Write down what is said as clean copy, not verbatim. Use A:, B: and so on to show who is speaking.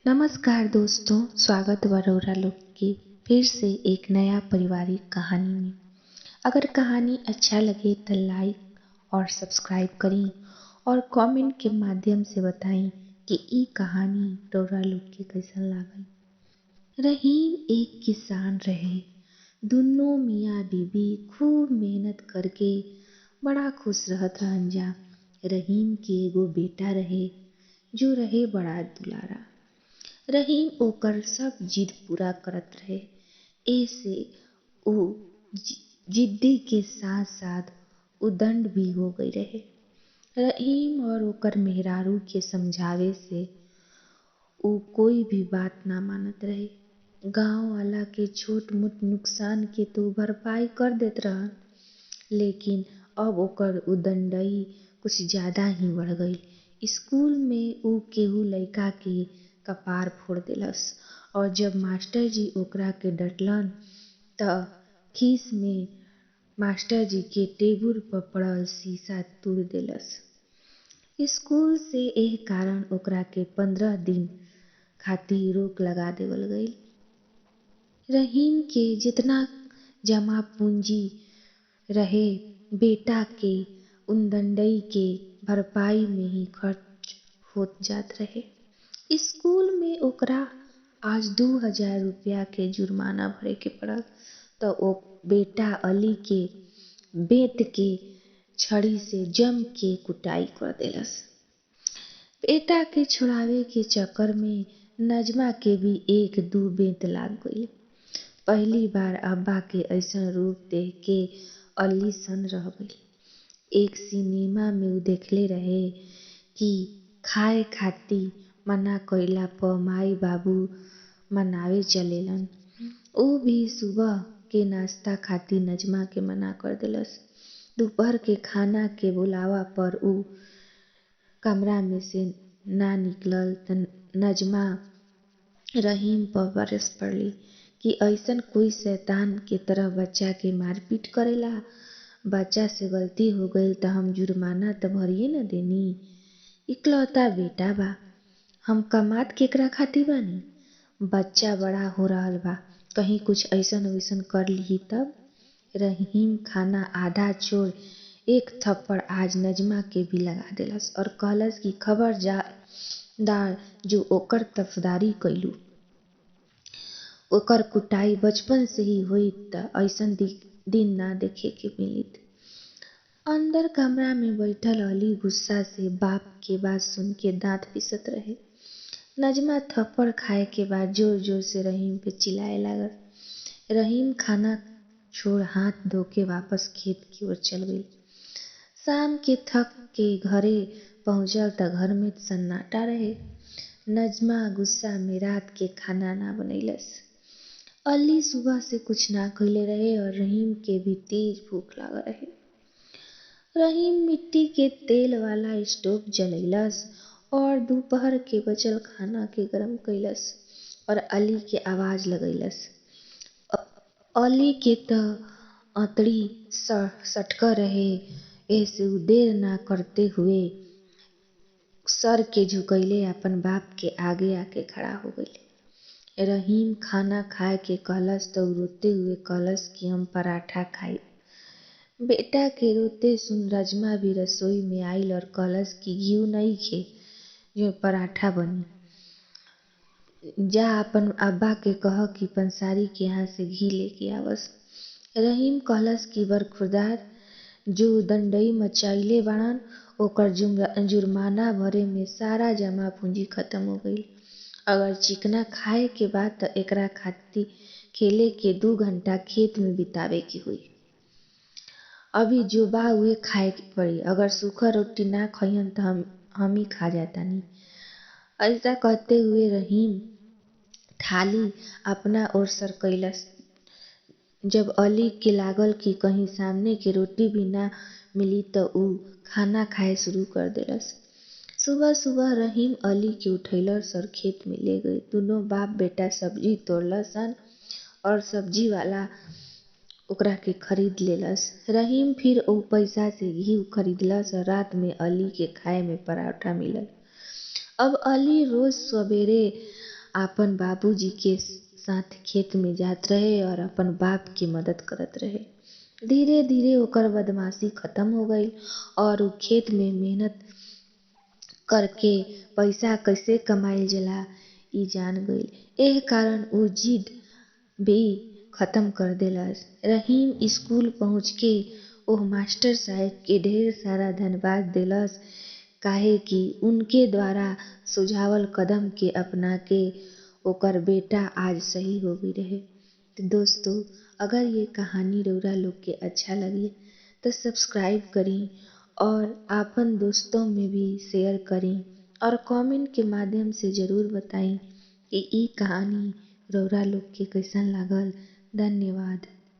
A: नमस्कार दोस्तों, स्वागत बा रउरा लोग के फिर से एक नया पारिवारिक कहानी में। अगर कहानी अच्छा लगे तो लाइक और सब्सक्राइब करी और कमेंट के माध्यम से बताई कि ई कहानी रउरा लोग के कैसन लागल। रहीम एक किसान रहे। दुनों मियाँ बीबी खूब मेहनत करके बड़ा खुश रहत रहन जा। रहीम के एगो बेटा रहे जो रहे बड़ा दुलारा। रहीम ओकर सब जिद पूरा करत रहे। ऐसे ऊ जिद्दी के साथ साथ उदंड भी हो गई रहे। रहीम और ओकर मेहरारू के समझावे से ऊ कोई भी बात ना मानत रहे। गांव वाला के छोट मोट नुकसान के तो भरपाई कर देत रहन, लेकिन अब ओकर उदंडई कुछ ज्यादा ही बढ़ गईल। स्कूल में ऊ केहू लइका के कपार फोड़ देलस और जब मास्टर जी ओकरा के डंटलन त खीस में मास्टर जी के टेबुल पर पड़ल शीशा तोड़ देलस। स्कूल से एह कारण ओकरा के 15 दिन खातिर रोक लगा देवल गईल। रहीम के जितना जमा पूंजी रहे बेटा के उदंडई के भरपाई में ही खर्च होत जात रहे। स्कूल में ओकरा आज 2000 रुपया के जुर्माना भरे के पड़ल त ओ बेटा अली के बेत के छड़ी से जम के कुटाई कर देलस। बेटा के छुड़ावे के चक्कर में नजमा के भी एक दू बेत लाग गईल। पहली बार अब्बा के ऐसन रूप देख के अली सन रह गईल। एक सिनेमा में ऊ देखले रहे कि खाए खाती मना कइला प माई बाबू मनावे चलेलन। ऊ भी सुबह के नाश्ता खातिर नजमा के मना कर देलस। दोपहर के खाना के बुलावा पर ऊ कमरा में से ना निकलल त नजमा रहीम पर बरस पड़ली कि ऐसन कोई शैतान के तरह बच्चा के मारपीट करेला। बच्चा से गलती हो गईल त हम जुर्माना त भरिए न देनी। इकलौता बेटा बा, हम कमात केकरा खातिर बानी। बच्चा बड़ा हो रहल बा, कहीं कुछ ऐसन वैसन कर लिही तब। रहीम खाना आधा छोड़ एक थप्पड़ आज नजमा के भी लगा देलस और कहलस कि खबरदार जो ओकर तरफदारी कइलू, ओकर कुटाई बचपन से ही होइत त ऐसन दिन ना देखे के मिलित। अंदर कमरा में बैठल अली गुस्सा से बाप के बात सुन के दांत पिसत रहे। नजमा थप्पड़ खाए के बाद जोर जोर से रहीम पे चिल्लाए लागल। रहीम खाना छोड़ हाथ धो के वापस खेत की ओर चल गई। शाम के थक के घरे पहुंचल त घर में सन्नाटा रहे। नजमा गुस्सा में रात के खाना ना बनैलस। अली सुबह से कुछ ना खइले रहे और रहीम के भी तेज भूख लागल रहे। रहीम मिट्टी के तेल वाला स्टोव जलैलस और दोपहर के बचल खाना के गरम कैलस और अली के आवाज लगैलस। अली के त अतड़ी सटक रहे। ऐसे ऊ देर ना करते हुए सर के झुकैले अपन बाप के आगे आके खड़ा हो गईले। रहीम खाना खाए के कहलस त ऊ रोते हुए कहलस कि हम पराठा खाइब। बेटा के रोते सुन रजमा भी रसोई में आइल और कहलस कि घीव नइखे जो पराठा बनी। जा अपन अब्बा के कह कि पंसारी के यहाँ से घी लेके आवस। रहीम कहलस कि बरखुरदार जो दंडई मचइले बाड़न ओकर जुर्माना भरे में सारा जमा पूंजी खत्म हो गईल। अगर चिकना खाए के बाद त एकरा खातिर खेले के 2 घंटा खेत में बितावे के होई। अभी जो बा उहे खाए के पड़ी। अगर सूखा रोटी ना खइहन त हम ही खा जातानी। ऐसा कहते हुए रहीम थाली अपना ओर सरकैलस। जब अली के लागल कि कहीं सामने के रोटी भी ना मिली त ऊ खाना खाए शुरू कर देलस। सुबह सुबह रहीम अली के उठैलस और खेत में ले गए। दोनों बाप बेटा सब्जी तोड़लसन और सब्जी वाला ओकरा के खरीद लेलस। रहीम फिर ऊ पैसा से घी खरीदलस और रात में अली के खाए में पराठा मिलल। अब अली रोज सवेरे आपन बाबूजी के साथ खेत में जात रहे और अपन बाप की मदद करत रहे। धीरे धीरे ओकर बदमाशी खत्म हो गईल और उ खेत में मेहनत करके पैसा कैसे कमाईल जाला इ जान गईल। एह कारण उ जिद भी खत्म कर देलस। रहीम स्कूल पहुँच के ओह मास्टर साहब के ढेर सारा धन्यवाद देलस, काहे कि उनके द्वारा सुझावल कदम के अपना के ओकर बेटा आज सही हो गई रहे। तो दोस्तों, अगर ये कहानी रउरा लोग के अच्छा लगे तो सब्सक्राइब करी और आपन दोस्तों में भी शेयर करी और कमेंट के माध्यम से जरूर बताई कि ई कहानी रउरा लोग के कैसन लागल। धन्यवाद।